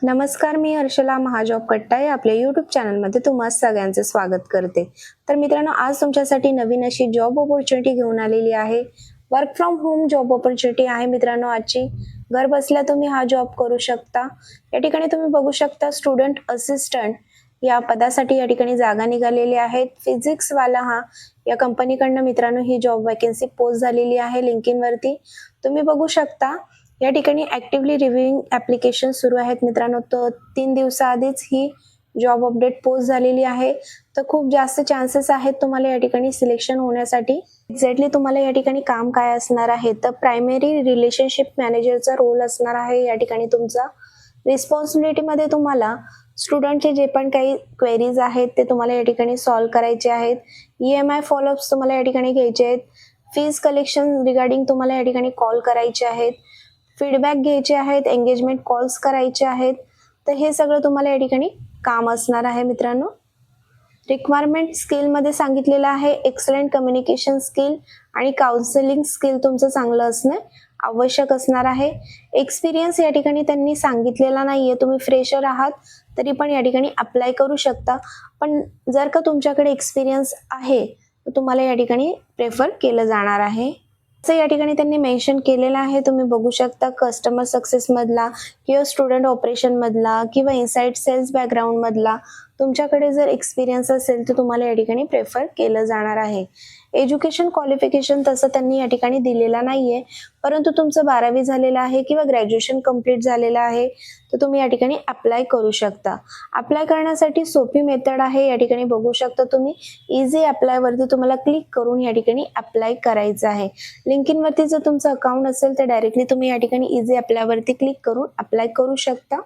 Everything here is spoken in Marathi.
नमस्कार, मी हर्षला महाजॉब कट्टा या आपल्या यूट्यूब चॅनलमध्ये तुम्हा सगळ्यांचे स्वागत करते. तर मित्रांनो, आज तुमच्यासाठी नवीन अशी जॉब ऑपॉर्च्युनिटी घेऊन आलेली आहे. Work from home job opportunity आहे मित्रांनो आजची. घर बसल्या तुम्ही हा जॉब करू शकता. या ठिकाणी तुम्ही बघू शकता स्टुडंट असिस्टंट या पदासाठी या ठिकाणी जागा निघालेली आहेत. फिजिक्स वाला हा या कंपनीकडनं मित्रांनो ही जॉब वॅकन्सी पोस्ट झालेली आहे लिंक्डइन वरती. तुम्ही बघू शकता या ठिकाणी ऍक्टिव्हली रिव्ह्यूइंग ऍप्लिकेशन सुरू आहेत मित्रांनो. तर 3 दिवसाआधीच ही जॉब अपडेट पोस्ट झालेली आहे. तर खूप जास्त चान्सेस आहेत तुम्हाला या ठिकाणी सिलेक्शन होण्यासाठी. एक्झॅक्टली तुम्हाला या ठिकाणी काम काय असणार आहे, तर प्रायमरी रिलेशनशिप मॅनेजरचा रोल असणार आहे या ठिकाणी तुमचा. रिस्पॉन्सिबिलिटी मध्ये तुम्हाला स्टुडंटचे जे पण काही क्वेरीज आहेत ते तुम्हाला या ठिकाणी सॉल्व्ह करायचे आहेत. EMI फॉलोअप्स तुम्हाला या ठिकाणी घ्यायचे आहेत. फीज कलेक्शन रिगार्डिंग तुम्हाला या ठिकाणी कॉल करायचे आहेत. फीडबॅक घ्यायचे आहेत, एंगेजमेंट कॉल्स करायचे आहेत. तर हे सगळं तुम्हाला या ठिकाणी काम असणार आहे मित्रांनो. रिक्वायरमेंट स्किल मध्ये सांगितलेलं आहे एक्सलंट कम्युनिकेशन स्किल आणि काउन्सिलिंग स्किल तुमचं चांगलं असणं आवश्यक असणार आहे. एक्सपिरियन्स या ठिकाणी त्यांनी सांगितलेला नाहीये. तुम्ही फ्रेशर आहात तरी पण या ठिकाणी अप्लाय करू शकता. पण जर का तुमच्याकडे एक्सपिरियन्स आहे तर तुम्हाला या ठिकाणी प्रेफर केलं जाणार आहे. असं या ठिकाणी त्यांनी मेन्शन केलेलं आहे. तुम्ही बघू शकता कस्टमर सक्सेस मधला किंवा स्टुडंट ऑपरेशन मधला किंवा इनसाइड सेल्स बॅकग्राऊंड मधला तुमच्याकडे जर एक्सपिरियन्स असेल तर तुम्हाला या ठिकाणी प्रेफर केलं जाणार आहे. एज्युकेशन क्वालिफिकेशन तसं त्यांनी या ठिकाणी दिलेला नाहीये, परंतु तुमचं 12वी झालेलं आहे किंवा ग्रॅज्युएशन कंप्लीट झालेलं आहे तर तुम्ही या ठिकाणी अप्लाय करू शकता. अप्लाय करण्यासाठी सोपी मेथड आहे. या ठिकाणी बघू शकता तुम्ही इझी अप्लाय वरती तुम्हाला क्लिक करून या ठिकाणी अप्लाय करायचं आहे. लिंक्डइन वरती जर तुमचं अकाउंट असेल तर डायरेक्टली तुम्ही या ठिकाणी इझी अप्लाय वरती क्लिक करून अप्लाय करू शकता.